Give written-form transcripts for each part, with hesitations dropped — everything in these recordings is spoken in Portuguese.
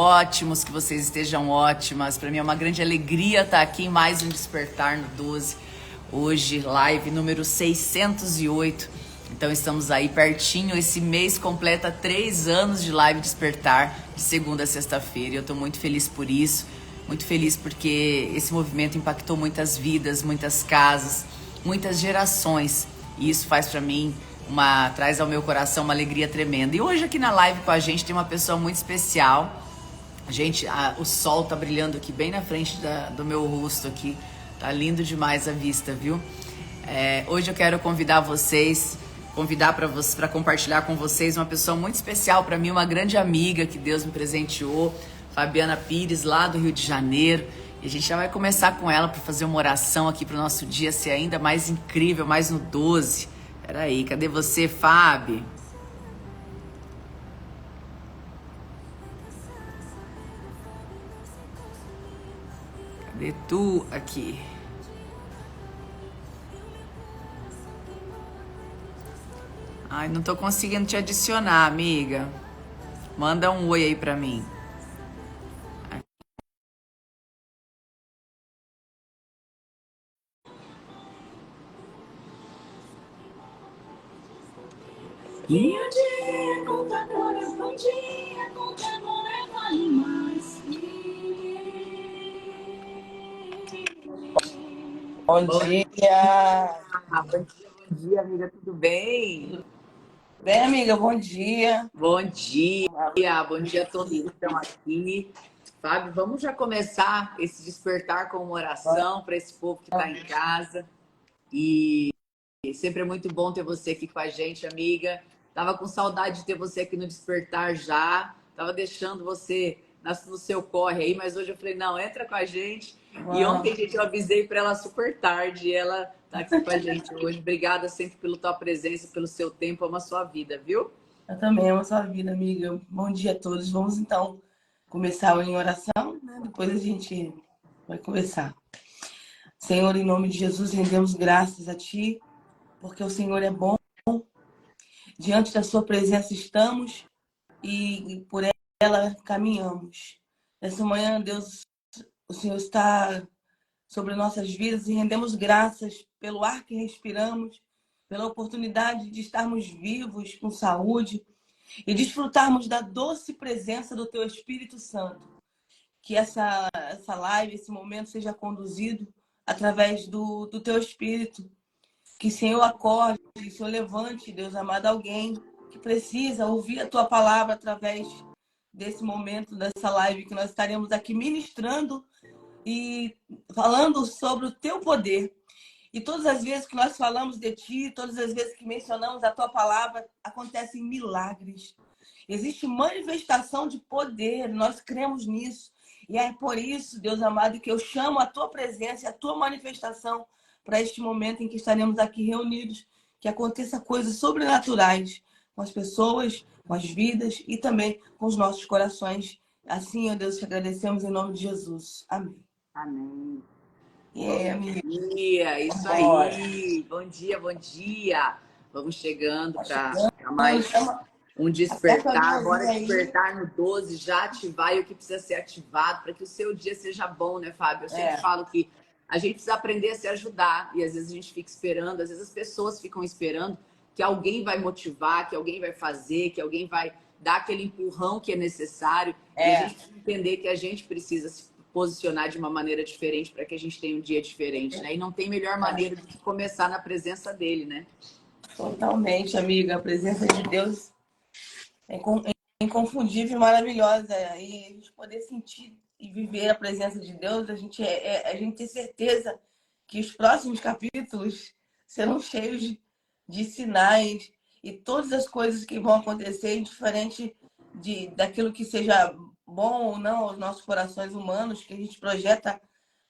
ótimos, que vocês estejam ótimas. Para mim é uma grande alegria estar aqui em mais um Despertar no 12. Hoje, live número 608. Então estamos aí pertinho. Esse mês completa 3 anos de live Despertar, de segunda a sexta-feira. E eu estou muito feliz por isso. Muito feliz porque esse movimento impactou muitas vidas, muitas casas, muitas gerações. E isso faz para mim traz ao meu coração uma alegria tremenda. E hoje aqui na live com a gente tem uma pessoa muito especial. Gente, o sol tá brilhando aqui bem na frente do meu rosto aqui. Tá lindo demais a vista, viu? Hoje eu quero convidar para compartilhar com vocês uma pessoa muito especial para mim, uma grande amiga que Deus me presenteou, Fabiana Pires, lá do Rio de Janeiro. E a gente já vai começar com ela para fazer uma oração aqui para o nosso dia ser ainda mais incrível, mais no 12. Peraí, cadê você, Fábio? Cadê tu aqui? Ai, não tô conseguindo te adicionar, amiga. Manda um oi aí pra mim. Bom dia, contadores, bom dia, contadores, vale mais. Bom dia! Bom dia, amiga, tudo bem? Bem, amiga, bom dia. Bom dia a todos que estão aqui. Fábio, vamos já começar esse despertar com uma oração para esse povo que está em casa. E sempre é muito bom ter você aqui com a gente, amiga. Tava com saudade de ter você aqui no Despertar já. Tava deixando você no seu corre aí, mas hoje eu falei, não, entra com a gente. E ontem, gente, eu avisei para ela super tarde e ela tá aqui com a gente hoje. Obrigada sempre pela tua presença, pelo seu tempo, amo a sua vida, viu? Eu também amo a sua vida, amiga. Bom dia a todos. Vamos então começar em oração, né? Depois a gente vai conversar. Senhor, em nome de Jesus, rendemos graças a Ti, porque o Senhor é bom. Diante da Sua presença estamos e por ela caminhamos. Nessa manhã, Deus, o Senhor está sobre nossas vidas e rendemos graças pelo ar que respiramos, pela oportunidade de estarmos vivos, com saúde e desfrutarmos da doce presença do Teu Espírito Santo. Que essa live, esse momento seja conduzido através do Teu Espírito. Que, Senhor, acorde, Senhor, levante, Deus amado, alguém que precisa ouvir a Tua palavra através desse momento, dessa live que nós estaremos aqui ministrando e falando sobre o Teu poder. E todas as vezes que nós falamos de Ti, todas as vezes que mencionamos a Tua palavra, acontecem milagres. Existe manifestação de poder, nós cremos nisso. E é por isso, Deus amado, que eu chamo a Tua presença e a Tua manifestação para este momento em que estaremos aqui reunidos. Que aconteça coisas sobrenaturais com as pessoas, com as vidas e também com os nossos corações. Assim, ó Deus, te agradecemos em nome de Jesus. Amém. Amém. Amiga. Bom dia, isso aí. Bom dia, bom dia. Vamos chegando para mais um despertar. Bora despertar no 12, já ativar e o que precisa ser ativado para que o seu dia seja bom, né, Fábio? Eu sempre falo que a gente precisa aprender a se ajudar e às vezes a gente fica esperando, às vezes as pessoas ficam esperando que alguém vai motivar, que alguém vai fazer, que alguém vai dar aquele empurrão que é necessário. E a gente precisa entender que a gente precisa se posicionar de uma maneira diferente para que a gente tenha um dia diferente, né? E não tem melhor maneira do que começar na presença dele, né? Totalmente, amiga. A presença de Deus é inconfundível e maravilhosa. E a gente poder sentir e viver a presença de Deus, a gente tem certeza que os próximos capítulos serão cheios de sinais e todas as coisas que vão acontecer, indiferente daquilo que seja bom ou não aos nossos corações humanos, que a gente projeta.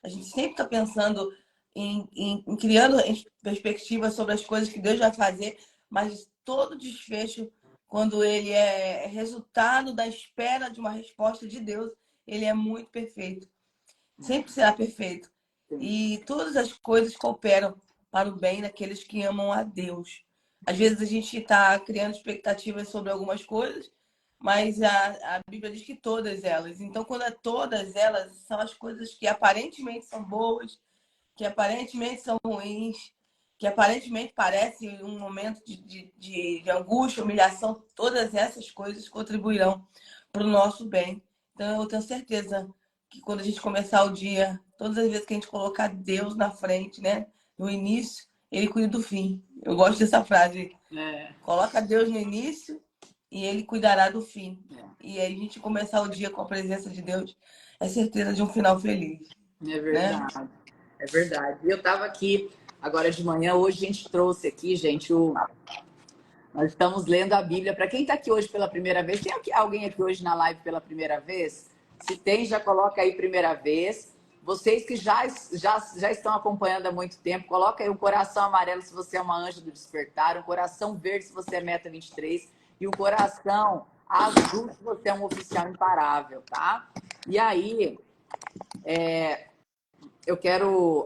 A gente sempre está pensando em criando perspectivas sobre as coisas que Deus vai fazer, mas todo desfecho, quando ele é resultado da espera de uma resposta de Deus, ele é muito perfeito. Sempre será perfeito. E todas as coisas cooperam para o bem daqueles que amam a Deus. Às vezes a gente está criando expectativas sobre algumas coisas, mas a Bíblia diz que todas elas. Então, quando é todas elas, são as coisas que aparentemente são boas, que aparentemente são ruins, que aparentemente parecem um momento de angústia, humilhação, todas essas coisas contribuirão para o nosso bem. Então, eu tenho certeza que quando a gente começar o dia, todas as vezes que a gente colocar Deus na frente, né, no início, Ele cuida do fim. Eu gosto dessa frase. Coloca Deus no início e Ele cuidará do fim. E aí a gente começar o dia com a presença de Deus, é certeza de um final feliz. É verdade. Né? É verdade. Eu estava aqui agora de manhã, hoje a gente trouxe aqui, gente, nós estamos lendo a Bíblia. Para quem está aqui hoje pela primeira vez, tem alguém aqui hoje na live pela primeira vez? Se tem, já coloca aí primeira vez. Vocês que já estão acompanhando há muito tempo, coloca aí um coração amarelo se você é uma anja do despertar, um coração verde se você é meta 23 e um coração azul se você é um oficial imparável, tá? E aí,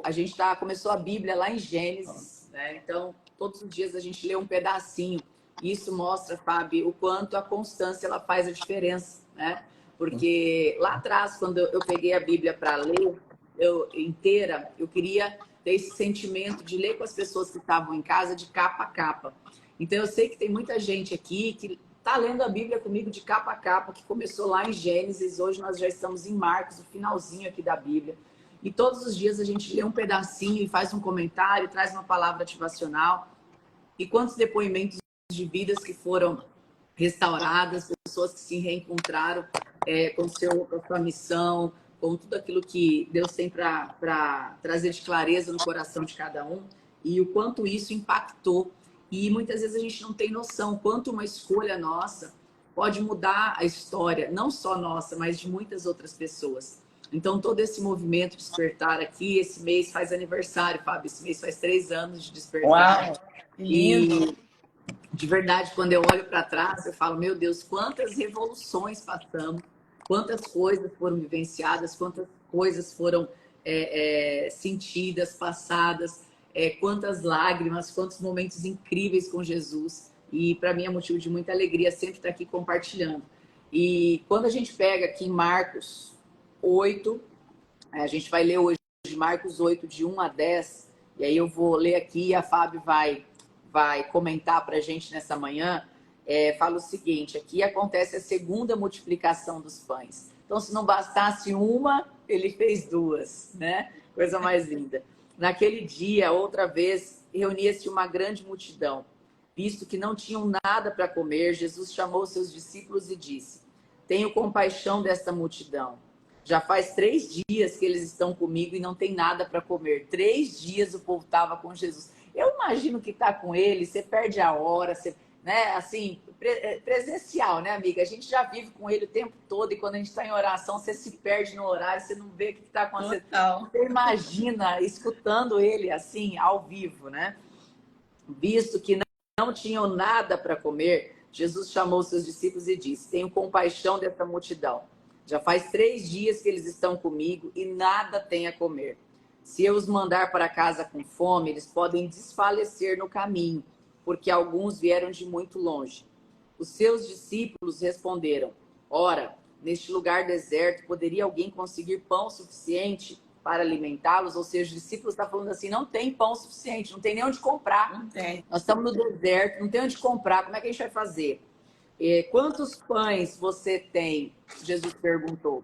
a gente começou a Bíblia lá em Gênesis, né? Então, todos os dias a gente lê um pedacinho. Isso mostra, Fábio, o quanto a constância ela faz a diferença, né? Porque lá atrás, quando eu peguei a Bíblia para ler inteira, eu queria ter esse sentimento de ler com as pessoas que estavam em casa de capa a capa. Então, eu sei que tem muita gente aqui que está lendo a Bíblia comigo de capa a capa, que começou lá em Gênesis, hoje nós já estamos em Marcos, o finalzinho aqui da Bíblia. E todos os dias a gente lê um pedacinho e faz um comentário, traz uma palavra ativacional. E quantos depoimentos de vidas que foram restauradas, pessoas que se reencontraram com a sua missão, com tudo aquilo que Deus tem para trazer de clareza no coração de cada um. E o quanto isso impactou. E muitas vezes a gente não tem noção quanto uma escolha nossa pode mudar a história, não só nossa, mas de muitas outras pessoas. Então, todo esse movimento Despertar aqui, esse mês faz aniversário, Fábio. Esse mês faz 3 anos de Despertar. Uau, que lindo! E, de verdade, quando eu olho para trás, eu falo, meu Deus, quantas revoluções passamos, quantas coisas foram vivenciadas, quantas coisas foram sentidas, passadas, quantas lágrimas, quantos momentos incríveis com Jesus. E, para mim, é motivo de muita alegria sempre estar aqui compartilhando. E quando a gente pega aqui em Marcos 8, a gente vai ler hoje Marcos 8, de 1 a 10, e aí eu vou ler aqui e a Fábio vai comentar para a gente nessa manhã. Fala o seguinte, aqui acontece a segunda multiplicação dos pães. Então, se não bastasse uma, ele fez 2, né? Coisa mais linda. Naquele dia, outra vez, reunia-se uma grande multidão. Visto que não tinham nada para comer, Jesus chamou seus discípulos e disse: tenho compaixão desta multidão. Já faz 3 dias que eles estão comigo e não tem nada para comer. 3 dias o povo estava com Jesus. Eu imagino que está com ele, você perde a hora, você, né? Assim, presencial, né, amiga? A gente já vive com ele o tempo todo e quando a gente está em oração, você se perde no horário, você não vê o que está acontecendo. Total. Você imagina escutando ele assim, ao vivo, né? Visto que não tinham nada para comer, Jesus chamou seus discípulos e disse: tenho compaixão dessa multidão. Já faz 3 dias que eles estão comigo e nada têm a comer. Se eu os mandar para casa com fome, eles podem desfalecer no caminho, porque alguns vieram de muito longe. Os seus discípulos responderam: ora, neste lugar deserto, poderia alguém conseguir pão suficiente para alimentá-los? Ou seja, os discípulos estão falando assim, não tem pão suficiente, não tem nem onde comprar. Não tem. Nós estamos no deserto, não tem onde comprar, como é que a gente vai fazer? Quantos pães você tem? Jesus perguntou.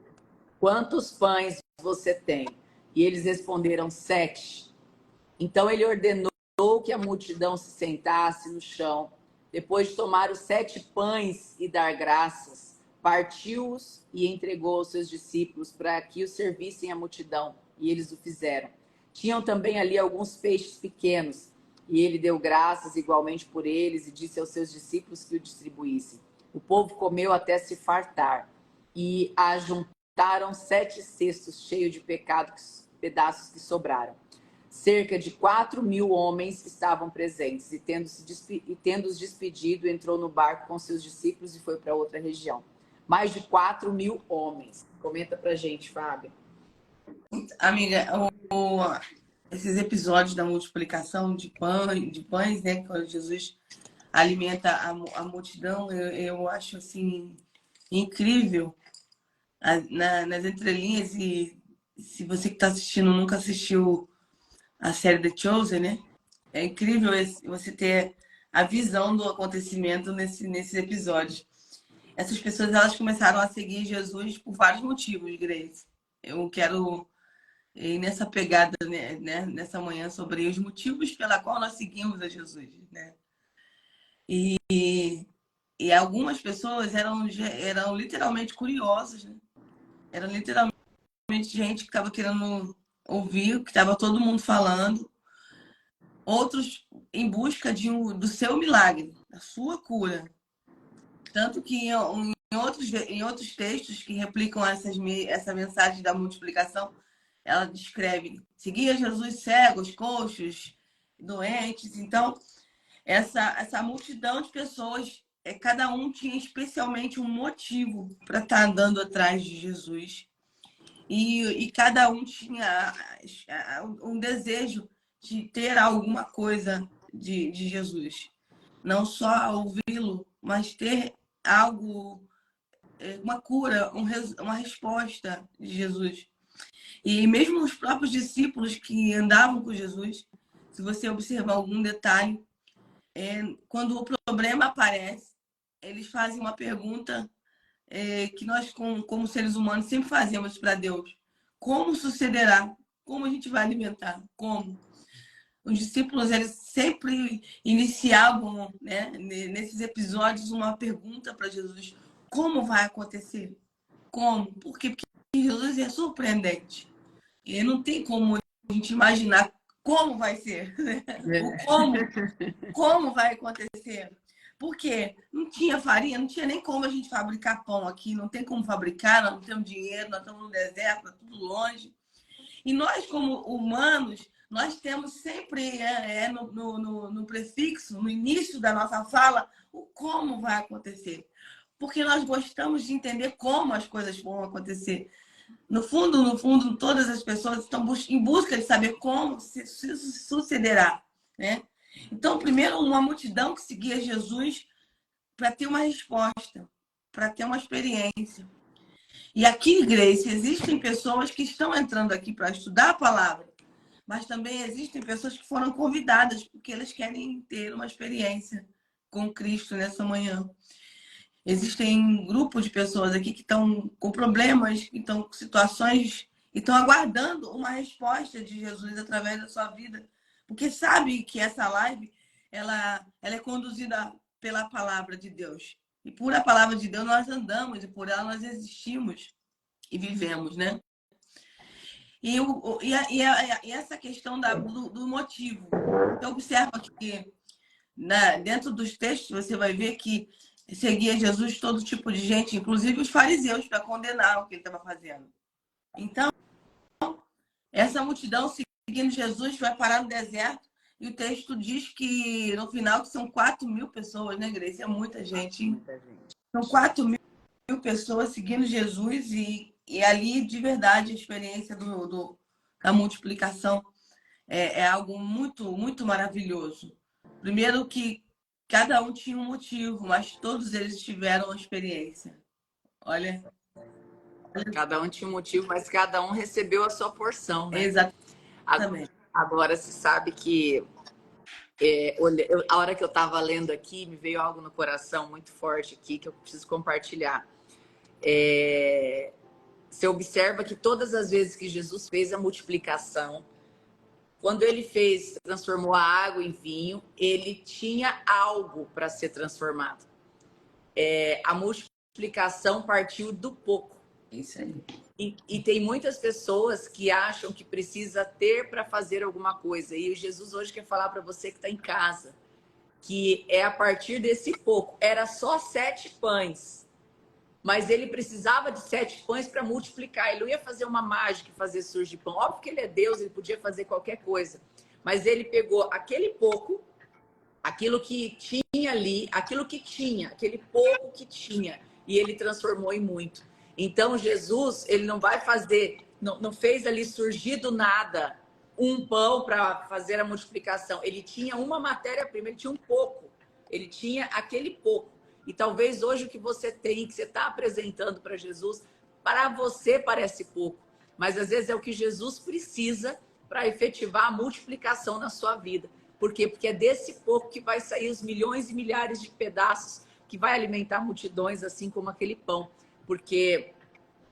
Quantos pães você tem? E eles responderam 7. Então ele ordenou que a multidão se sentasse no chão. Depois de tomar os 7 pães e dar graças, partiu-os e entregou aos seus discípulos para que os servissem à multidão. E eles o fizeram. Tinham também ali alguns peixes pequenos. E ele deu graças igualmente por eles e disse aos seus discípulos que o distribuíssem. O povo comeu até se fartar. E ajuntaram 7 cestos cheios de pedaços que sobraram. Cerca de 4.000 homens estavam presentes. E tendo-os despedido, entrou no barco com seus discípulos e foi para outra região. Mais de 4.000 homens. Comenta pra gente, Fábio. Amiga, esses episódios da multiplicação de pães, né? Quando Jesus alimenta a multidão, eu acho assim incrível nas entrelinhas. E se você que está assistindo nunca assistiu a série The Chosen, né? É incrível você ter a visão do acontecimento nesses episódios. Essas pessoas, elas começaram a seguir Jesus por vários motivos, Grace. Eu quero ir nessa pegada, né, nessa manhã, sobre os motivos pela qual nós seguimos a Jesus, né? E algumas pessoas eram literalmente curiosas, né? Eram literalmente gente que estava querendo ouvir o que estava todo mundo falando. Outros em busca do seu milagre, da sua cura. Tanto que em outros textos que replicam essa mensagem da multiplicação, ela descreve: seguia Jesus cegos, coxos, doentes. Então, essa multidão de pessoas, cada um tinha especialmente um motivo para estar andando atrás de Jesus. E cada um tinha um desejo de ter alguma coisa de Jesus. Não só ouvi-lo, mas ter algo, uma cura, uma resposta de Jesus. E mesmo os próprios discípulos que andavam com Jesus, se você observar algum detalhe, quando o problema aparece, eles fazem uma pergunta que nós, como seres humanos, sempre fazemos para Deus: como sucederá? Como a gente vai alimentar? Como? Os discípulos, eles sempre iniciavam, né, nesses episódios, uma pergunta para Jesus: como vai acontecer? Como? Porque Jesus é surpreendente. E não tem como a gente imaginar como vai ser, né? Como vai acontecer. Porque não tinha farinha, não tinha nem como a gente fabricar pão aqui, não tem como fabricar, nós não temos dinheiro, nós estamos no deserto, está tudo longe. E nós, como humanos, nós temos sempre no prefixo, no início da nossa fala, o como vai acontecer. Porque nós gostamos de entender como as coisas vão acontecer. No fundo, todas as pessoas estão em busca de saber como se sucederá, né? Então, primeiro, uma multidão que seguia Jesus para ter uma resposta, para ter uma experiência. E aqui, Grace, existem pessoas que estão entrando aqui para estudar a palavra, mas também existem pessoas que foram convidadas porque elas querem ter uma experiência com Cristo nessa manhã. Existem um grupo de pessoas aqui que estão com problemas, que estão com situações e estão aguardando uma resposta de Jesus através da sua vida, porque sabe que essa live ela é conduzida pela palavra de Deus. E por a palavra de Deus nós andamos, e por ela nós existimos e vivemos, né? E essa questão do motivo. Então, observa que dentro dos textos você vai ver que seguia Jesus todo tipo de gente, inclusive os fariseus, para condenar o que ele estava fazendo. Então, essa multidão seguindo Jesus vai parar no deserto, e o texto diz que no final que são 4.000 pessoas, né, Grace? É muita gente. Muita gente. São 4.000 pessoas seguindo Jesus, e ali, de verdade, a experiência da multiplicação é algo muito, muito maravilhoso. Primeiro que cada um tinha um motivo, mas todos eles tiveram uma experiência. Olha. Cada um tinha um motivo, mas cada um recebeu a sua porção, né? Exatamente. Agora se sabe que a hora que eu estava lendo aqui, me veio algo no coração muito forte aqui que eu preciso compartilhar. Você observa que todas as vezes que Jesus fez a multiplicação, quando ele transformou a água em vinho, ele tinha algo para ser transformado. A multiplicação partiu do pouco. Isso aí. E tem muitas pessoas que acham que precisa ter para fazer alguma coisa. E o Jesus hoje quer falar para você que está em casa, que é a partir desse pouco. Era só 7 pães. Mas ele precisava de 7 pães para multiplicar. Ele não ia fazer uma mágica e fazer surgir pão. Óbvio que ele é Deus, ele podia fazer qualquer coisa. Mas ele pegou aquele pouco, aquilo que tinha ali, aquilo que tinha, aquele pouco que tinha, e ele transformou em muito. Então, Jesus, ele não vai fazer, não fez ali surgir do nada um pão para fazer a multiplicação. Ele tinha uma matéria-prima, ele tinha um pouco. Ele tinha aquele pouco. E talvez hoje o que você tem, que você está apresentando para Jesus, para você parece pouco, mas às vezes é o que Jesus precisa para efetivar a multiplicação na sua vida. Por quê? Porque é desse pouco que vai sair os milhões e milhares de pedaços que vai alimentar multidões, assim como aquele pão. Porque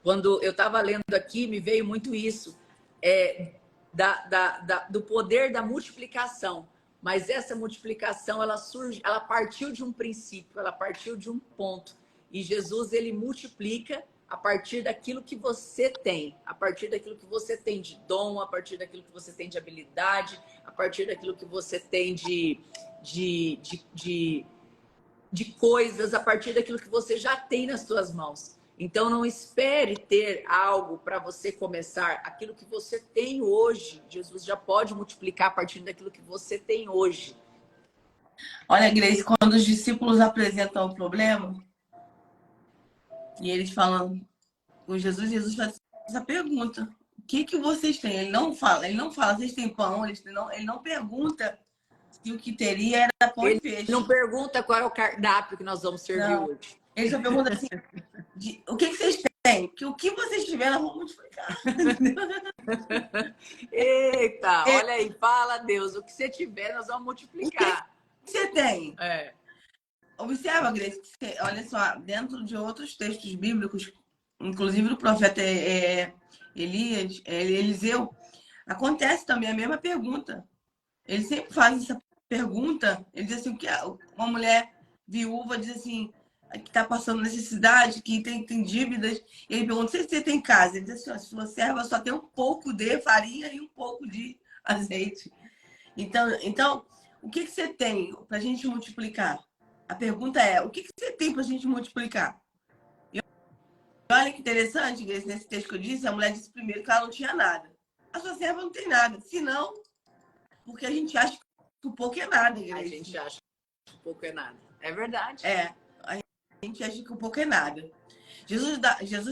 quando eu estava lendo aqui, me veio muito isso, do poder da multiplicação. Mas essa multiplicação, ela partiu de um princípio, ela partiu de um ponto. E Jesus, ele multiplica a partir daquilo que você tem, a partir daquilo que você tem de dom, a partir daquilo que você tem de habilidade, a partir daquilo que você tem de coisas, a partir daquilo que você já tem nas suas mãos. Então, não espere ter algo para você começar. Aquilo que você tem hoje, Jesus já pode multiplicar a partir daquilo que você tem hoje. Olha, Grace, quando os discípulos apresentam o problema, e eles falam com Jesus, Jesus faz essa pergunta: o que vocês têm? Ele não fala, vocês têm pão, ele não pergunta se o que teria era pão e peixe. Ele não pergunta qual é o cardápio que nós vamos servir hoje. Ele só pergunta assim: o que vocês têm? Porque o que vocês tiverem, nós vamos multiplicar. Eita, olha aí, fala Deus, o que você tiver, nós vamos multiplicar. O que você tem? É. Observa, Grace, olha só, dentro de outros textos bíblicos, inclusive do profeta Elias, Eliseu, acontece também a mesma pergunta. Ele sempre faz essa pergunta. Ele diz assim: uma mulher viúva diz assim, que está passando necessidade, que tem dívidas. E ele pergunta: se você tem casa? Ele diz assim: sua serva só tem um pouco de farinha e um pouco de azeite. Então o que você tem para a gente multiplicar? A pergunta é: o que você tem para a gente multiplicar? E olha que interessante, nesse texto que eu disse, a mulher disse primeiro que ela não tinha nada. A sua serva não tem nada. Se não, porque a gente acha que o pouco é nada, Grace. A gente acha que o pouco é nada. É verdade. A gente acha que o pouco é nada. Jesus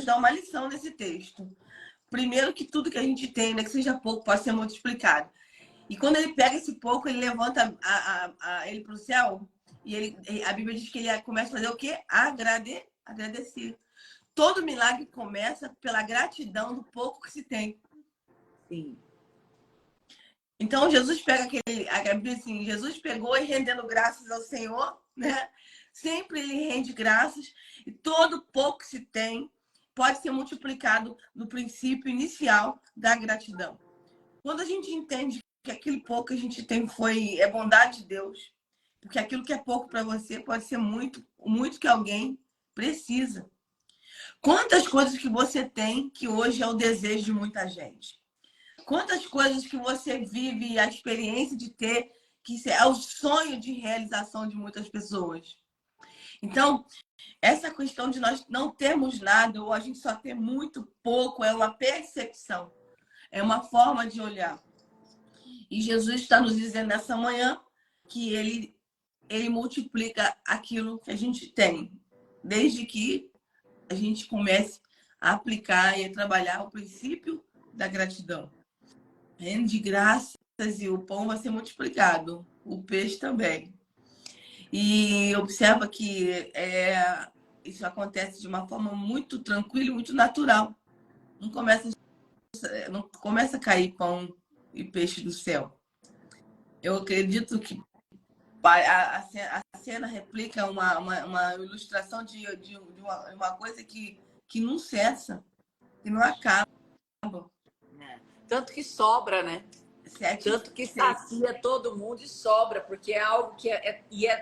dá uma lição nesse texto. Primeiro, que tudo que a gente tem, né, que seja pouco, pode ser multiplicado. E quando ele pega esse pouco, ele levanta ele para o céu, e a Bíblia diz que ele começa a fazer o quê? Agradecer. Todo milagre começa pela gratidão do pouco que se tem. Sim. Então, Jesus pega assim, Jesus pegou e rendendo graças ao Senhor, né? Sempre ele rende graças, e todo pouco que se tem pode ser multiplicado no princípio inicial da gratidão. Quando a gente entende que aquele pouco que a gente tem é bondade de Deus, porque aquilo que é pouco para você pode ser muito, muito que alguém precisa. Quantas coisas que você tem que hoje é o desejo de muita gente? Quantas coisas que você vive, a experiência de ter, que é o sonho de realização de muitas pessoas. Então, essa questão de nós não termos nada ou a gente só ter muito pouco é uma percepção, é uma forma de olhar. E Jesus está nos dizendo nessa manhã que ele multiplica aquilo que a gente tem, desde que a gente comece a aplicar e a trabalhar o princípio da gratidão. Rende graças e o pão vai ser multiplicado, o peixe também. E observa que isso acontece de uma forma muito tranquila e muito natural. Não começa a cair pão e peixe do céu. Eu acredito que a cena replica uma ilustração de uma coisa que não cessa, que não acaba. Tanto que sobra, né? Tanto que sacia todo mundo e sobra, porque é algo que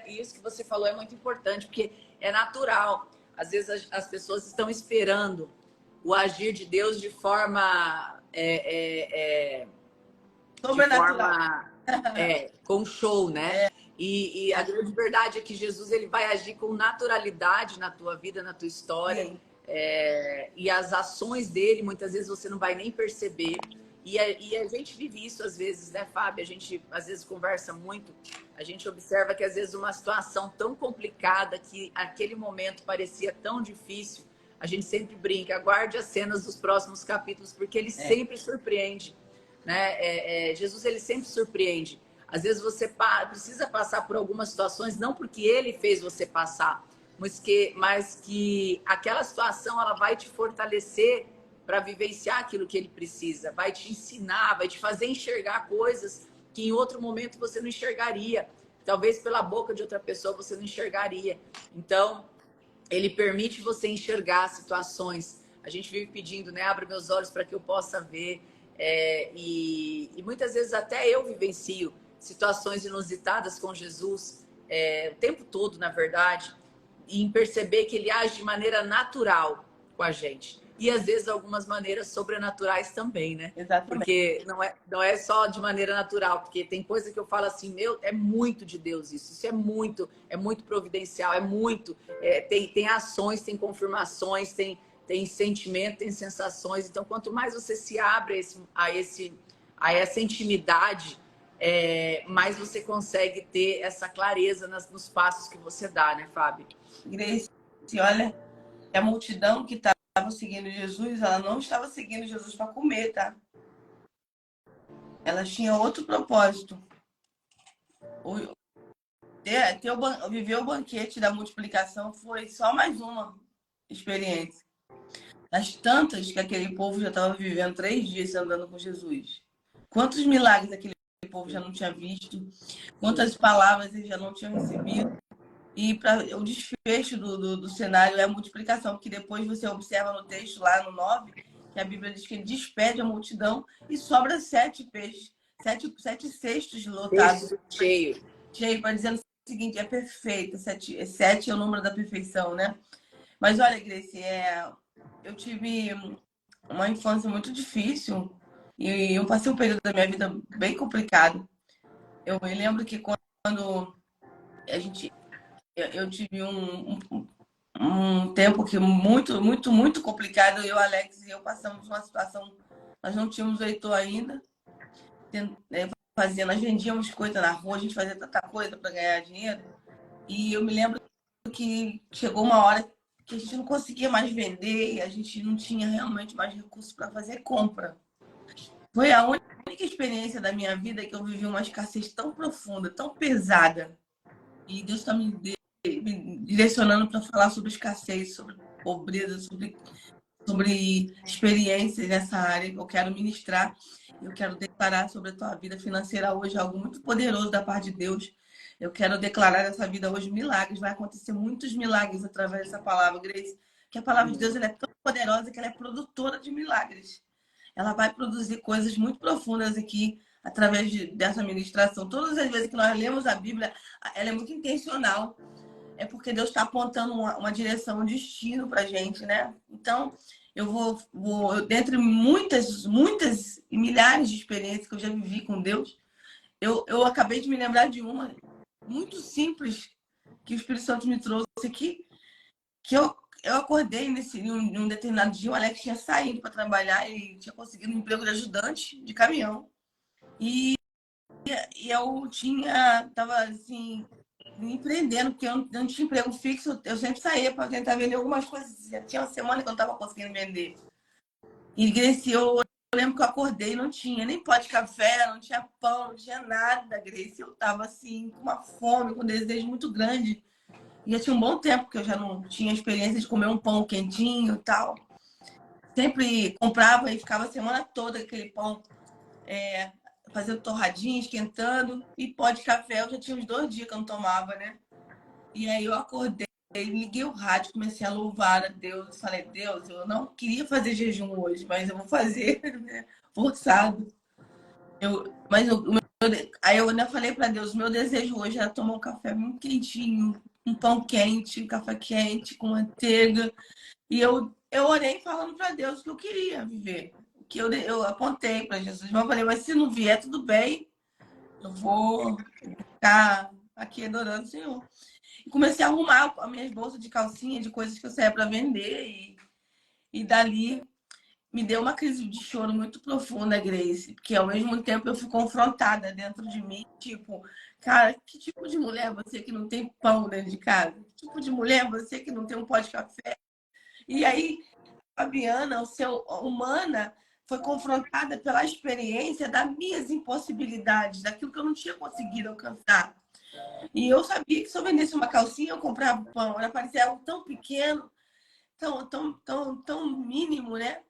isso que você falou é muito importante, porque é natural. Às vezes as pessoas estão esperando o agir de Deus de forma sobrenatural, com show, né? E a grande verdade é que Jesus ele vai agir com naturalidade na tua vida, na tua história. E as ações dele, muitas vezes você não vai nem perceber. E a gente vive isso às vezes, né, Fábio? A gente às vezes conversa muito, a gente observa que às vezes uma situação tão complicada, que aquele momento parecia tão difícil, a gente sempre brinca, aguarde as cenas dos próximos capítulos, porque ele sempre surpreende, né? Jesus, ele sempre surpreende. Às vezes você precisa passar por algumas situações, não porque ele fez você passar, mas que aquela situação ela vai te fortalecer para vivenciar aquilo que ele precisa, vai te ensinar, vai te fazer enxergar coisas que em outro momento você não enxergaria. Talvez pela boca de outra pessoa você não enxergaria. Então, ele permite você enxergar situações. A gente vive pedindo, né? Abre meus olhos para que eu possa ver. E muitas vezes até eu vivencio situações inusitadas com Jesus, o tempo todo, na verdade, e em perceber que ele age de maneira natural com a gente. E às vezes algumas maneiras sobrenaturais também, né? Exatamente. Porque não é só de maneira natural, porque tem coisa que eu falo assim, meu, é muito de Deus isso. Isso é muito providencial, tem ações, tem confirmações, tem sentimento, tem sensações. Então, quanto mais você se abre a essa intimidade, mais você consegue ter essa clareza nos passos que você dá, né, Fábio? Grace, olha, a multidão que estava seguindo Jesus, ela não estava seguindo Jesus para comer, tá? Ela tinha outro propósito. Viver o banquete da multiplicação foi só mais uma experiência. As tantas que aquele povo já estava vivendo 3 dias andando com Jesus. Quantos milagres aquele povo já não tinha visto, quantas palavras eles já não tinham recebido. E o desfecho do cenário é a multiplicação, porque depois você observa no texto, lá no 9, que a Bíblia diz que ele despede a multidão e sobra 7 peixes, 7 cestos lotados. Cheio, para dizer o seguinte, é perfeito, 7 é o número da perfeição, né? Mas olha, Grace, eu tive uma infância muito difícil e eu passei um período da minha vida bem complicado. Eu me lembro que quando eu tive um tempo que muito complicado. Eu, Alex e eu passamos uma situação, nós não tínhamos o Heitor ainda, nós vendíamos coisa na rua, a gente fazia tanta coisa para ganhar dinheiro. E eu me lembro que chegou uma hora que a gente não conseguia mais vender e a gente não tinha realmente mais recursos para fazer compra. Foi a única experiência da minha vida que eu vivi uma escassez tão profunda, tão pesada. E Deus está me direcionando para falar sobre escassez, sobre pobreza, sobre experiências nessa área. Eu quero ministrar, eu quero declarar sobre a tua vida financeira hoje algo muito poderoso da parte de Deus. Eu quero declarar nessa vida hoje milagres. Vai acontecer muitos milagres através dessa palavra, Grace. Que a palavra de Deus ela é tão poderosa que ela é produtora de milagres. Ela vai produzir coisas muito profundas aqui através dessa ministração. Todas as vezes que nós lemos a Bíblia, ela é muito intencional. É porque Deus está apontando uma direção, um destino para a gente, né? Então, eu vou dentre muitas e milhares de experiências que eu já vivi com Deus, eu acabei de me lembrar de uma muito simples que o Espírito Santo me trouxe aqui, que eu acordei num determinado dia, o Alex tinha saído para trabalhar e tinha conseguido um emprego de ajudante de caminhão. E eu estava assim, me empreendendo, porque eu não tinha emprego fixo, eu sempre saía para tentar vender algumas coisas. Já tinha uma semana que eu não estava conseguindo vender. E Grace, eu lembro que eu acordei e não tinha nem pó de café, não tinha pão, não tinha nada, Grace. Eu estava assim, com uma fome, com um desejo muito grande. E já tinha um bom tempo que eu já não tinha experiência de comer um pão quentinho e tal. Sempre comprava e ficava a semana toda aquele pão fazendo torradinha, esquentando. E pó de café, eu já tinha uns 2 dias que eu não tomava, né? E aí eu acordei, liguei o rádio, comecei a louvar a Deus. Falei, Deus, eu não queria fazer jejum hoje, mas eu vou fazer, né? Forçado. Aí eu ainda falei para Deus, meu desejo hoje era tomar um café muito quentinho, um pão quente, um café quente com manteiga. E eu orei falando para Deus que eu queria viver. Que eu apontei para Jesus. Mas eu falei, mas se não vier, tudo bem. Eu vou ficar aqui adorando o Senhor. E comecei a arrumar as minhas bolsas de calcinha, de coisas que eu saía para vender. E dali me deu uma crise de choro muito profunda, Grace. Porque ao mesmo tempo eu fui confrontada dentro de mim. Tipo, cara, que tipo de mulher é você que não tem pão dentro de casa? Que tipo de mulher é você que não tem um pó de café? E aí, Fabiana, humana, foi confrontada pela experiência das minhas impossibilidades, daquilo que eu não tinha conseguido alcançar. E eu sabia que se eu vendesse uma calcinha, eu comprava pão. Era parecia algo tão pequeno, tão mínimo, né?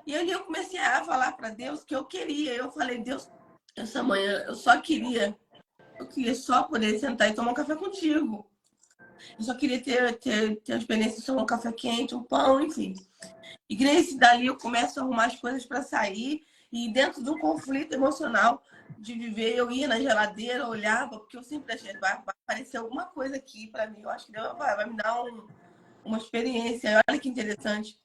E aí eu comecei a falar para Deus que eu queria. Eu falei, Deus, essa manhã eu queria só poder sentar e tomar um café contigo. Eu só queria ter a experiência de tomar um café quente, um pão, enfim. E nesse dali eu começo a arrumar as coisas para sair. E dentro de um conflito emocional de viver, eu ia na geladeira, olhava, porque eu sempre achei, vai aparecer alguma coisa aqui para mim. Eu acho que Deus vai me dar uma experiência. Olha que interessante.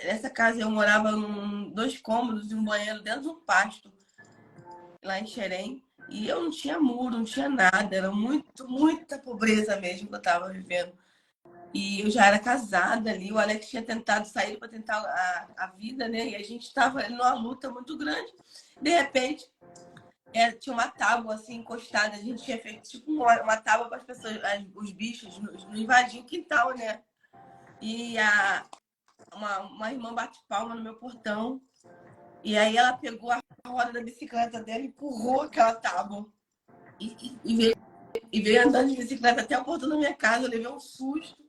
Nessa casa eu morava em 2 cômodos e um banheiro dentro de um pasto, lá em Xerém. E eu não tinha muro, não tinha nada. Era muita pobreza mesmo que eu estava vivendo. E eu já era casada ali. O Alex tinha tentado sair para tentar a vida, né? E a gente estava numa luta muito grande. De repente, tinha uma tábua assim encostada. A gente tinha feito tipo uma tábua para as pessoas, os bichos, não invadiam o quintal, né? E uma irmã bate palma no meu portão. E aí ela pegou a roda da bicicleta dela e empurrou aquela tábua. E veio andando de bicicleta até o portão da minha casa. Eu levei um susto.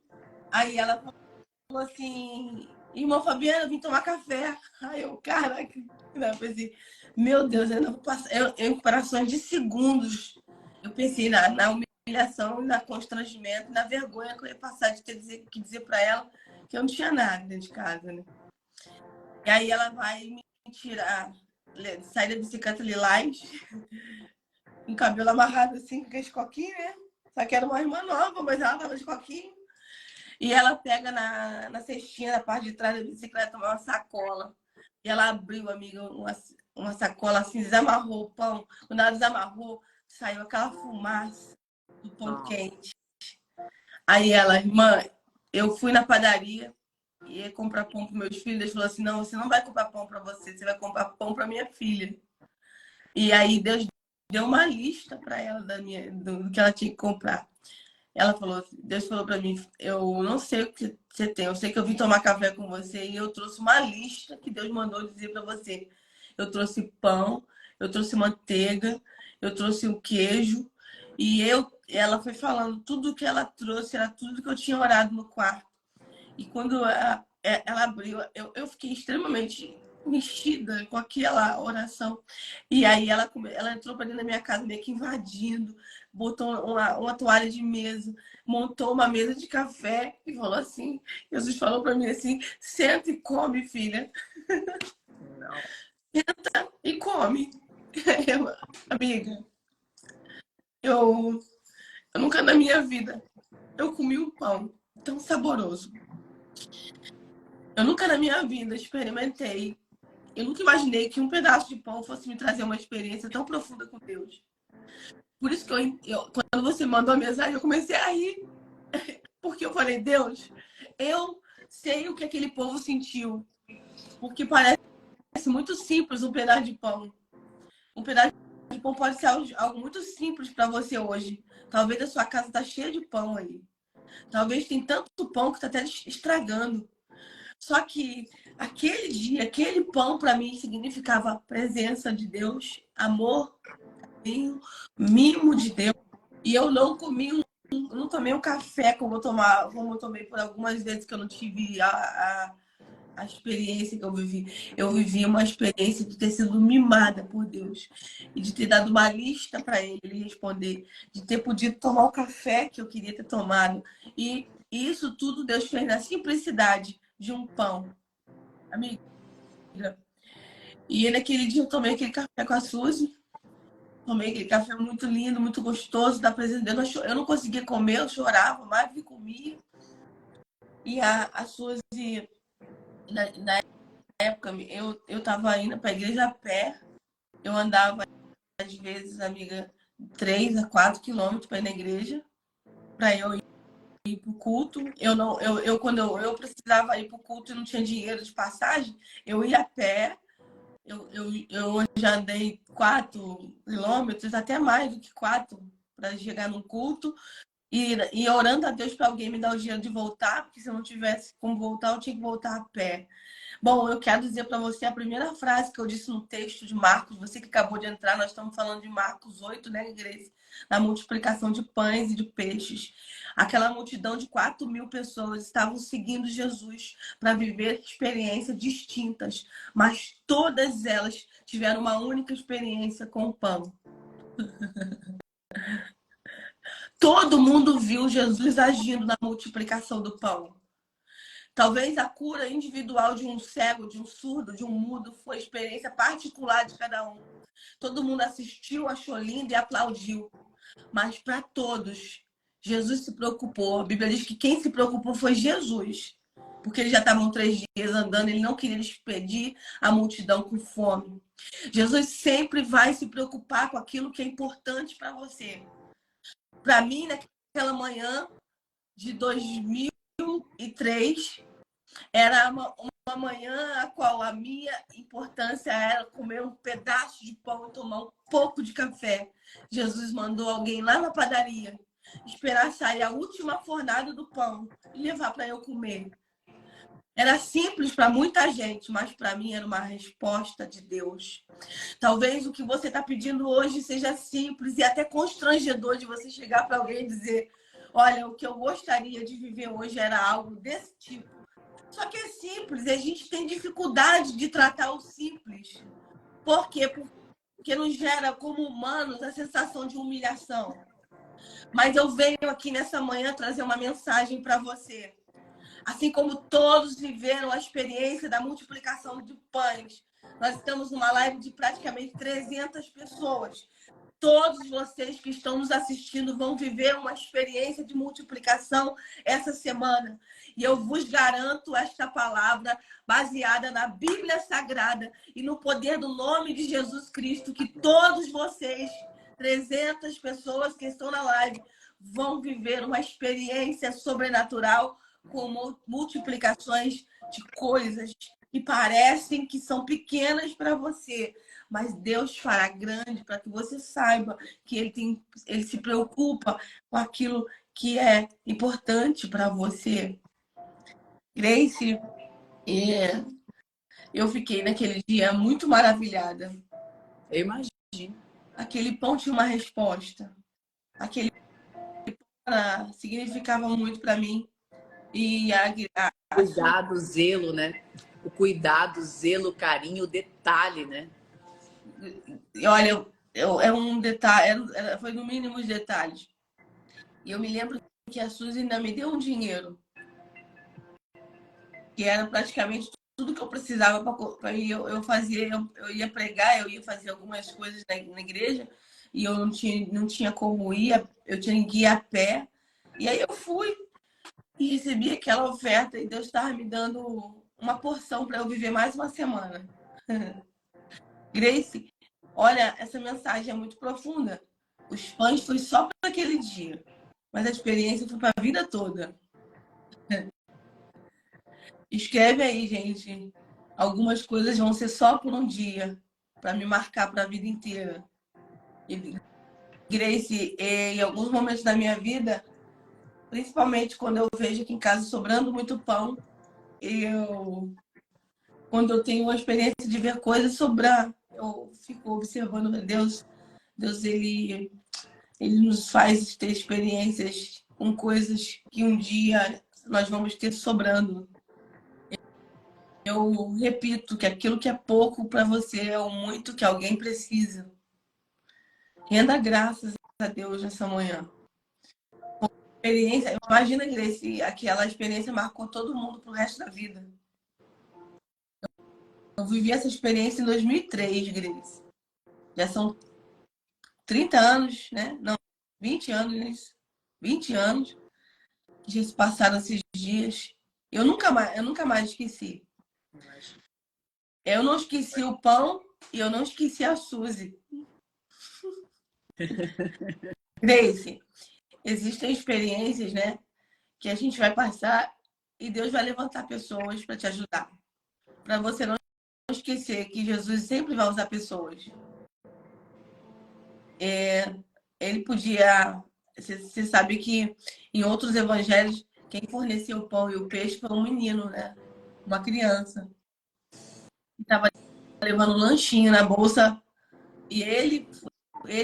Aí ela falou assim, irmã Fabiana, eu vim tomar café. Aí eu, caraca, eu pensei, meu Deus, eu ainda vou passar. Em frações de segundos, eu pensei na humilhação, na constrangimento, na vergonha que eu ia passar de ter que dizer para ela que eu não tinha nada dentro de casa, né? E aí ela vai me tirar, sair da bicicleta lilás, com o cabelo amarrado assim, com as coquinhas, né? Só que era uma irmã nova, mas ela tava de coquinha. E ela pega na cestinha, na parte de trás da bicicleta, uma sacola. E ela abriu, amiga, uma sacola assim, desamarrou o pão. Quando ela desamarrou, saiu aquela fumaça do pão quente. Aí ela, irmã, eu fui na padaria e ia comprar pão para meus filhos. Eles falaram assim, não, você não vai comprar pão para você vai comprar pão para minha filha. E aí Deus deu uma lista para ela do que ela tinha que comprar. Ela falou, Deus falou para mim, eu não sei o que você tem, eu sei que eu vim tomar café com você e eu trouxe uma lista que Deus mandou dizer para você. Eu trouxe pão, eu trouxe manteiga, eu trouxe o queijo e ela foi falando tudo que ela trouxe, era tudo que eu tinha orado no quarto. E quando ela abriu, eu fiquei extremamente mexida com aquela oração. E aí ela entrou para dentro da minha casa, meio que invadindo, botou uma toalha de mesa, montou uma mesa de café e falou assim, Jesus falou para mim assim, senta e come, filha. Senta e come. Amiga, eu nunca na minha vida eu comi um pão tão saboroso. Eu nunca na minha vida experimentei. Eu nunca imaginei que um pedaço de pão fosse me trazer uma experiência tão profunda com Deus. Por isso que quando você mandou a mensagem, eu comecei a rir. Porque eu falei, Deus, eu sei o que aquele povo sentiu. Porque parece muito simples um pedaço de pão. Um pedaço de pão pode ser algo muito simples para você hoje. Talvez a sua casa está cheia de pão aí. Talvez tem tanto pão que está até estragando. Só que aquele dia, aquele pão para mim significava a presença de Deus, amor, carinho, mimo de Deus. E eu não comi, não tomei um café como eu tomei por algumas vezes que eu não tive a experiência que eu vivi. Eu vivi uma experiência de ter sido mimada por Deus e de ter dado uma lista para ele responder, de ter podido tomar o café que eu queria ter tomado. E isso tudo Deus fez na simplicidade de um pão, amiga. E naquele dia eu tomei aquele café com a Suzy. Tomei aquele café muito lindo, muito gostoso da presença de Deus. Eu não conseguia comer, eu chorava mais do que comia. E a Suzy, na época, eu tava indo para a igreja a pé. Eu andava, às vezes, amiga, 3 a 4 quilômetros para ir na igreja, para eu ir para o culto. Quando eu precisava ir para o culto e não tinha dinheiro de passagem, eu ia a pé. Eu já andei 4 quilômetros, até mais do que 4, para chegar no culto. e orando a Deus para alguém me dar o dinheiro de voltar, porque se eu não tivesse como voltar, eu tinha que voltar a pé. Bom, eu quero dizer para você a primeira frase que eu disse no texto de Marcos, você que acabou de entrar, nós estamos falando de Marcos 8, né, Grace? Na multiplicação de pães e de peixes. Aquela multidão de 4.000 pessoas estavam seguindo Jesus para viver experiências distintas, mas todas elas tiveram uma única experiência com o pão. Todo mundo viu Jesus agindo na multiplicação do pão. Talvez a cura individual de um cego, de um surdo, de um mudo foi experiência particular de cada um. Todo mundo assistiu, achou lindo e aplaudiu. Mas para todos, Jesus se preocupou. A Bíblia diz que quem se preocupou foi Jesus. Porque eles já estavam 3 dias andando, ele não queria despedir a multidão com fome. Jesus sempre vai se preocupar com aquilo que é importante para você. Para mim, naquela manhã de 2003, era uma manhã a qual a minha importância era comer um pedaço de pão e tomar um pouco de café. Jesus mandou alguém lá na padaria esperar sair a última fornada do pão e levar para eu comer. Era simples para muita gente, mas para mim era uma resposta de Deus. Talvez o que você está pedindo hoje seja simples e até constrangedor de você chegar para alguém e dizer: olha, o que eu gostaria de viver hoje era algo desse tipo. Só que é simples e a gente tem dificuldade de tratar o simples. Por quê? Porque nos gera, como humanos, a sensação de humilhação. Mas eu venho aqui nessa manhã trazer uma mensagem para você. Assim como todos viveram a experiência da multiplicação de pães, nós estamos numa live de praticamente 300 pessoas. Todos vocês que estão nos assistindo vão viver uma experiência de multiplicação essa semana. E eu vos garanto esta palavra baseada na Bíblia Sagrada e no poder do nome de Jesus Cristo, que todos vocês, 300 pessoas que estão na live, vão viver uma experiência sobrenatural com multiplicações de coisas que parecem que são pequenas para você, mas Deus fará grande para que você saiba que ele se preocupa com aquilo que é importante para você. Grace, eu fiquei naquele dia muito maravilhada. Eu imagino. Aquele pão tinha uma resposta. Aquele pão significava muito para mim. E Cuidado, zelo, né? O cuidado, zelo, carinho, o detalhe, né? olha, é um detalhe, foi no mínimo os detalhes. E eu me lembro que a Suzy ainda me deu um dinheiro, que era praticamente tudo que eu precisava para ir. Eu fazia, eu ia pregar, eu ia fazer algumas coisas na igreja, e eu não tinha como ir, eu tinha que ir a pé. E aí eu fui e recebi aquela oferta, e Deus estava me dando uma porção para eu viver mais uma semana. Grace, olha, essa mensagem é muito profunda. Os pães foi só para aquele dia, mas a experiência foi para a vida toda. Escreve aí, gente. Algumas coisas vão ser só por um dia, para me marcar para a vida inteira. E, Grace, em alguns momentos da minha vida, principalmente quando eu vejo aqui em casa sobrando muito pão, quando eu tenho uma experiência de ver coisas sobrar, eu fico observando Deus. Deus, ele nos faz ter experiências com coisas que um dia nós vamos ter sobrando. Eu repito que aquilo que é pouco para você é o muito que alguém precisa. Renda graças a Deus nessa manhã. Experiência, imagina, Grace, aquela experiência marcou todo mundo pro resto da vida. Eu vivi essa experiência em 2003, Grace. Já são 30 anos, né? Não, 20 anos, né? 20 anos que já se passaram esses dias. Eu nunca mais esqueci. Eu não esqueci o pão e eu não esqueci a Suzy. Grace, existem experiências, né, que a gente vai passar e Deus vai levantar pessoas para te ajudar. Para você não esquecer que Jesus sempre vai usar pessoas. Ele podia Você sabe que em outros evangelhos, quem forneceu o pão e o peixe foi um menino, né? Uma criança. Estava levando um lanchinho na bolsa e ele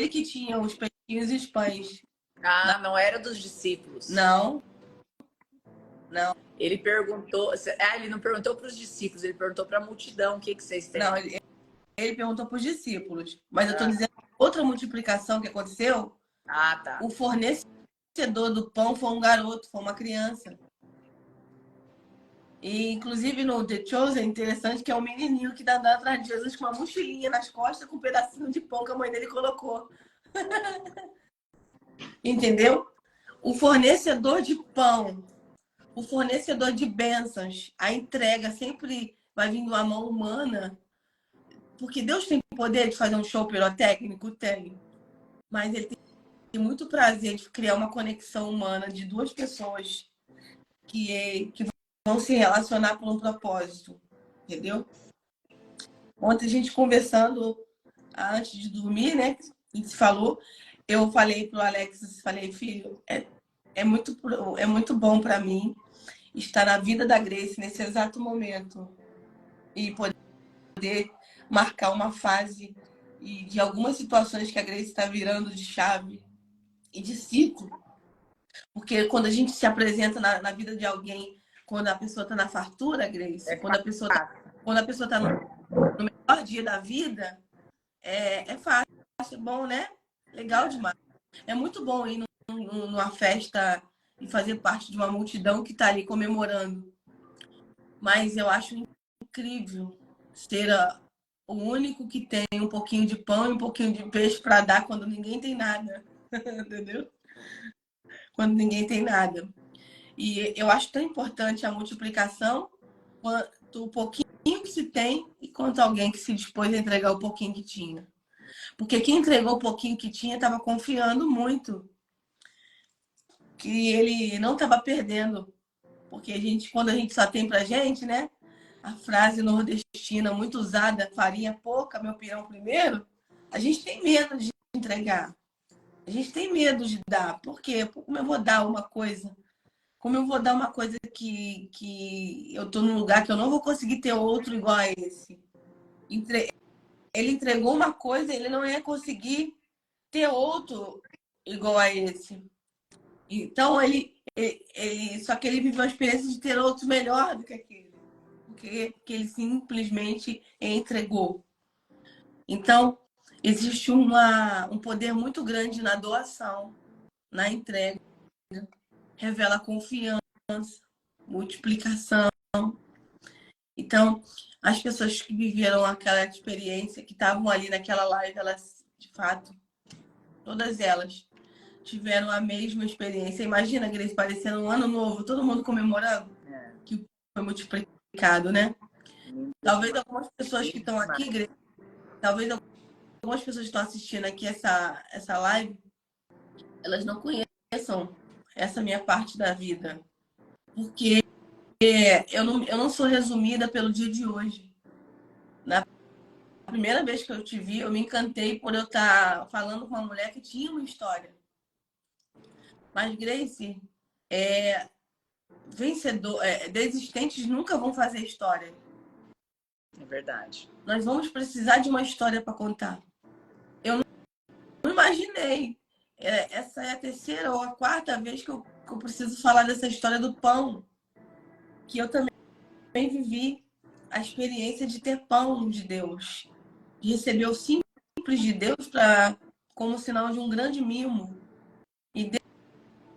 que tinha os peixinhos e os pães. Ah, não era dos discípulos. Não. Ele perguntou. Ele não perguntou para os discípulos, ele perguntou para a multidão: o que vocês têm? Não, ele perguntou para os discípulos. Mas eu estou dizendo outra multiplicação que aconteceu. Ah, tá. O fornecedor do pão foi um garoto, foi uma criança. E, inclusive, no The Chosen, é interessante que é um menininho que está andando atrás de Jesus com uma mochilinha nas costas com um pedacinho de pão que a mãe dele colocou. Entendeu? O fornecedor de pão, o fornecedor de bênçãos, a entrega sempre vai vir de uma mão humana. Porque Deus tem poder de fazer um show pirotécnico? Tem. Mas ele tem muito prazer de criar uma conexão humana de duas pessoas que vão se relacionar por um propósito. Entendeu? Ontem a gente conversando antes de dormir, né? A gente falou, eu falei pro Alex, falei, filho, é muito bom para mim estar na vida da Grace nesse exato momento e poder marcar uma fase e de algumas situações que a Grace está virando de chave e de ciclo. Porque quando a gente se apresenta na vida de alguém, quando a pessoa está na fartura, Grace, quando a pessoa está no melhor dia da vida, é fácil, é bom, né? Legal demais. É muito bom ir numa festa e fazer parte de uma multidão que está ali comemorando. Mas eu acho incrível ser o único que tem um pouquinho de pão e um pouquinho de peixe para dar quando ninguém tem nada. Entendeu? Quando ninguém tem nada. E eu acho tão importante a multiplicação quanto o pouquinho que se tem e quanto alguém que se dispôs a entregar o pouquinho que tinha. Porque quem entregou o pouquinho que tinha estava confiando muito que ele não estava perdendo. Porque quando a gente só tem pra gente, né? A frase nordestina muito usada, farinha pouca, meu pirão primeiro, a gente tem medo de entregar. A gente tem medo de dar. Por quê? Como eu vou dar uma coisa? Como eu vou dar uma coisa que eu tô num lugar que eu não vou conseguir ter outro igual a esse? Ele entregou uma coisa, ele não ia conseguir ter outro igual a esse. Então, só que ele viveu a experiência de ter outro melhor do que aquele. Porque ele simplesmente entregou. Então, existe um poder muito grande na doação, na entrega. Revela confiança, multiplicação. Então, as pessoas que viveram aquela experiência, que estavam ali naquela live, elas, de fato, todas elas tiveram a mesma experiência. Imagina, Grace, parecendo um ano novo, todo mundo comemorando, que foi multiplicado, né? Talvez algumas pessoas que estão aqui, Grace, talvez algumas pessoas que estão assistindo aqui essa live, elas não conheçam essa minha parte da vida. Porque eu não sou resumida pelo dia de hoje. Na primeira vez que eu te vi, eu me encantei por eu estar falando com uma mulher que tinha uma história. Mas, Grace, desistentes nunca vão fazer história. É verdade. Nós vamos precisar de uma história para contar. Eu não imaginei. Essa é a terceira ou a quarta vez que eu preciso falar dessa história do pão. Que eu também vivi a experiência de ter pão de Deus. De receber o simples de Deus como sinal de um grande mimo. E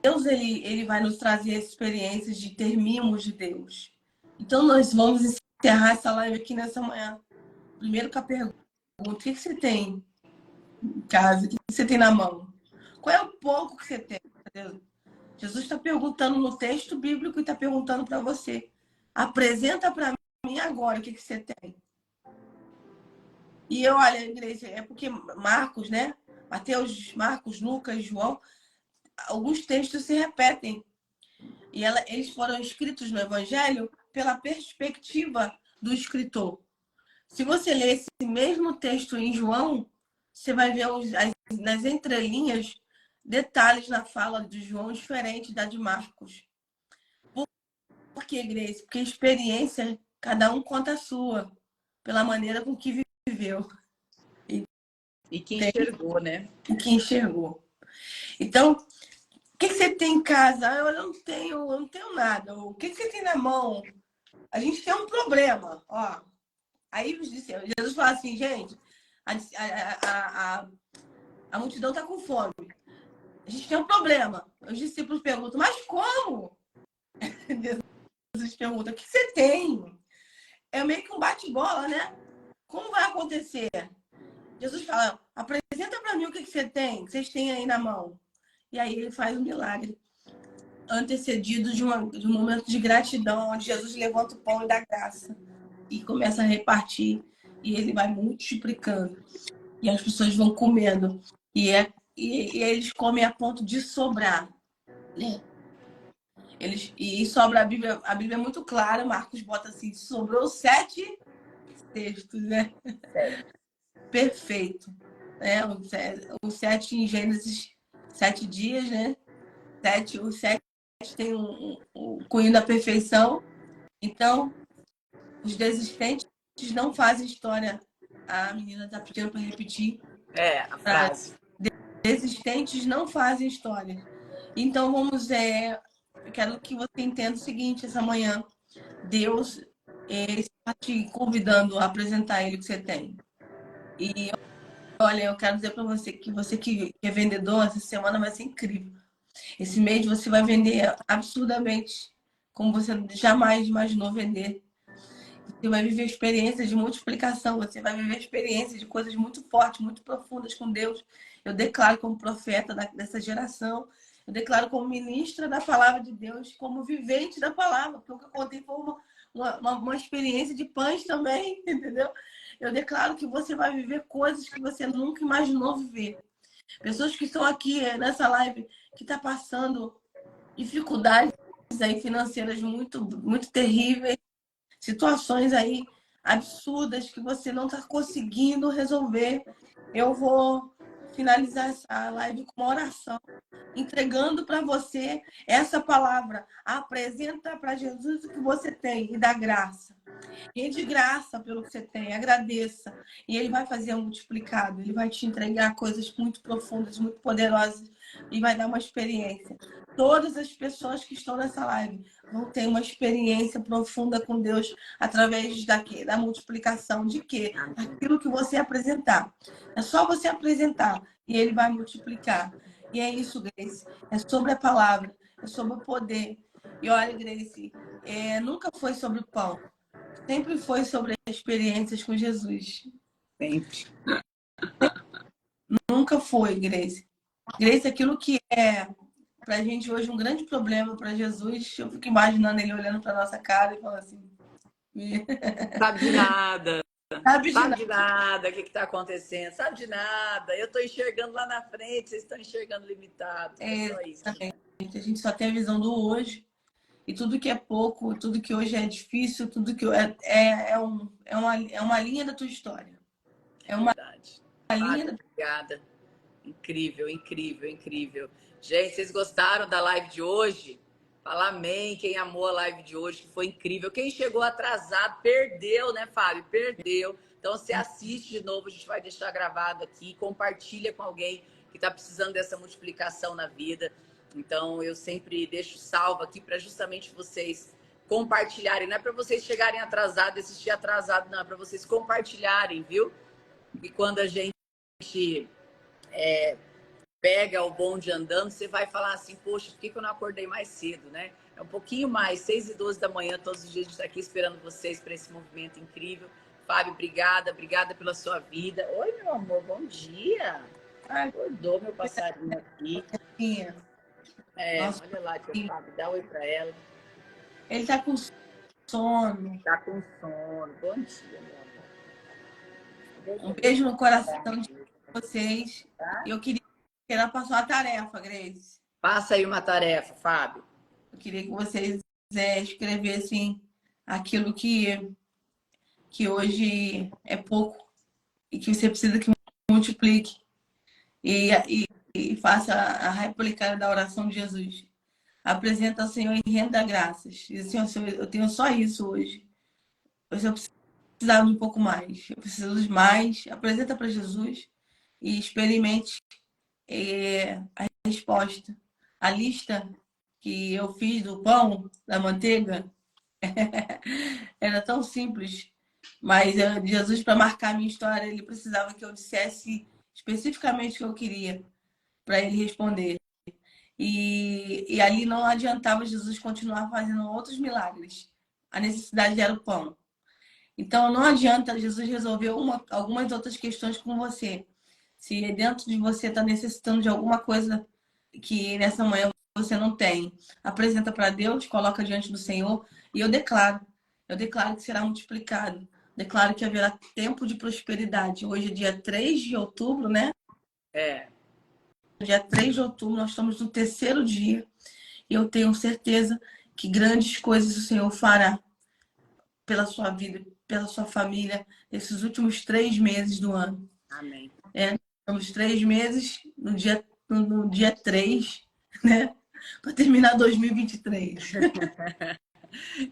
Deus, ele vai nos trazer experiências de ter mimos de Deus. Então, nós vamos encerrar essa live aqui nessa manhã. Primeiro com a pergunta: o que você tem em casa? O que você tem na mão? Qual é o pouco que você tem? Jesus está perguntando no texto bíblico e está perguntando para você. Apresenta para mim agora o que você tem. E olha, igreja, é porque Marcos, né? Mateus, Marcos, Lucas, João, alguns textos se repetem. E eles foram escritos no Evangelho pela perspectiva do escritor. Se você ler esse mesmo texto em João, você vai ver nas entrelinhas detalhes na fala de João diferente da de Marcos. Por que, Grace? Porque a experiência, cada um conta a sua, pela maneira com que viveu. E que enxergou, né? E que enxergou. Então, o que você tem em casa? Eu não tenho nada. O que você tem na mão? A gente tem um problema. Ó. Aí Jesus fala assim, gente, a multidão está com fome. A gente tem um problema. Os discípulos perguntam, mas como? Jesus pergunta, o que você tem? É meio que um bate-bola, né? Como vai acontecer? Jesus fala, apresenta para mim o que você tem, que vocês têm aí na mão. E aí ele faz um milagre, antecedido de um momento de gratidão, onde Jesus levanta o pão e dá graça. E começa a repartir. E ele vai multiplicando. E as pessoas vão comendo. E eles comem a ponto de sobrar. Né? E sobra a Bíblia é muito clara, Marcos bota assim, sobrou 7 textos, né? Perfeito. Né? O 7 em Gênesis, 7 dias, né? O 7 tem o cunho da perfeição. Então, os desistentes não fazem história. A menina está pedindo para repetir. A frase. Desistentes não fazem história. Então, eu quero que você entenda o seguinte essa manhã. Deus está te convidando a apresentar Ele que você tem. E, olha, eu quero dizer para você que é vendedor, essa semana vai ser incrível. Esse mês você vai vender absurdamente, como você jamais imaginou vender. Você vai viver experiências de multiplicação, você vai viver experiências de coisas muito fortes, muito profundas com Deus. Eu declaro como profeta dessa geração, eu declaro como ministra da palavra de Deus, como vivente da palavra, porque o que eu contei foi uma experiência de pães também, entendeu? Eu declaro que você vai viver coisas que você nunca imaginou viver. Pessoas que estão aqui nessa live, que estão passando dificuldades aí financeiras muito, muito terríveis, situações aí absurdas que você não está conseguindo resolver. Eu vou finalizar essa live com uma oração, entregando para você essa palavra. Apresenta para Jesus o que você tem e dá graça. E de graça pelo que você tem, agradeça. E ele vai fazer um multiplicado, ele vai te entregar coisas muito profundas, muito poderosas e vai dar uma experiência. Todas as pessoas que estão nessa live vão ter uma experiência profunda com Deus através da multiplicação de quê? Aquilo que você apresentar. É só você apresentar e ele vai multiplicar. E é isso, Grace. É sobre a palavra, é sobre o poder. E olha, Grace, nunca foi sobre o pão. Sempre foi sobre experiências com Jesus. Sempre. Nunca foi, Grace. Grace, aquilo que é pra gente hoje um grande problema para Jesus, eu fico imaginando ele olhando pra nossa cara e falando assim... Sabe de nada. Sabe Sabe de nada o que está acontecendo. Sabe de nada. Eu estou enxergando lá na frente, vocês estão enxergando limitado. É só isso. A gente só tem a visão do hoje. E tudo que é pouco, tudo que hoje é difícil, tudo que é uma linha da tua história. É uma linha. Obrigada. Incrível, incrível, incrível. Gente, vocês gostaram da live de hoje? Fala amém. Quem amou a live de hoje, que foi incrível. Quem chegou atrasado, perdeu, né, Fábio? Perdeu. Então, você assiste de novo, a gente vai deixar gravado aqui. Compartilha com alguém que está precisando dessa multiplicação na vida. Então, eu sempre deixo salvo aqui para justamente vocês compartilharem. Não é para vocês chegarem atrasados, assistir atrasado, não. É para vocês compartilharem, viu? E quando a gente pega o bonde andando, você vai falar assim, poxa, por que eu não acordei mais cedo, né? É um pouquinho mais, 6h12 da manhã, todos os dias a gente está aqui esperando vocês para esse movimento incrível. Fábio, obrigada pela sua vida. Oi, meu amor, bom dia. Acordou meu passarinho aqui. Olha lá, tia Fábio, dá oi para ela. Ele tá com sono. Tá com sono. Bom dia, meu amor. Um beijo no coração de vocês. Eu queria que ela passou a tarefa, Grace. Passa aí uma tarefa, Fábio. Eu queria que vocês escrevessem aquilo que hoje é pouco e que você precisa que multiplique. E e faça a réplica da oração de Jesus. Apresenta ao Senhor e renda graças. Diz assim, Senhor, eu tenho só isso hoje. Mas eu precisava de um pouco mais. Eu preciso de mais. Apresenta para Jesus e experimente a resposta. A lista que eu fiz do pão, da manteiga, era tão simples. Mas Jesus, para marcar a minha história, ele precisava que eu dissesse especificamente o que eu queria para ele responder. E ali não adiantava Jesus continuar fazendo outros milagres. A necessidade era o pão. Então não adianta Jesus resolver algumas outras questões com você. Se dentro de você está necessitando de alguma coisa que nessa manhã você não tem, apresenta para Deus, coloca diante do Senhor e eu declaro que será multiplicado. Declaro que haverá tempo de prosperidade. Hoje é dia 3 de outubro, né? É. Dia 3 de outubro, nós estamos no terceiro dia. E eu tenho certeza que grandes coisas o Senhor fará pela sua vida, pela sua família, nesses últimos 3 meses do ano. Amém. Estamos 3 meses no dia 3, né? Para terminar 2023.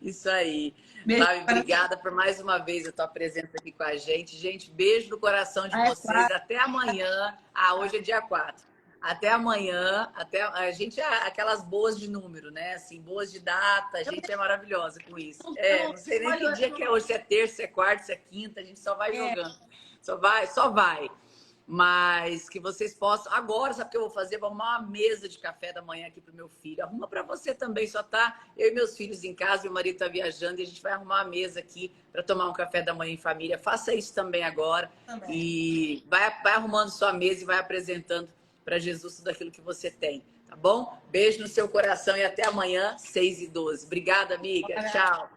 Isso aí. Beijo. Flávia, obrigada por mais uma vez a tua presença aqui com a gente. Gente, beijo no coração de vocês. Até amanhã. Hoje é dia 4. Até amanhã. A gente é aquelas boas de número, né? Assim, boas de data. A gente é maravilhosa com isso. Não sei nem que dia que é hoje. Se é terça, se é quarta, se é quinta. A gente só vai jogando. Só vai. Mas que vocês possam... Agora, sabe o que eu vou fazer? Vou arrumar uma mesa de café da manhã aqui pro meu filho. Arruma para você também. Só tá eu e meus filhos em casa e o marido tá viajando. E a gente vai arrumar uma mesa aqui para tomar um café da manhã em família. Faça isso também agora. E vai arrumando sua mesa e vai apresentando para Jesus tudo aquilo que você tem. Tá bom? Beijo no seu coração e até amanhã, 6h12. Obrigada, amiga. Tchau.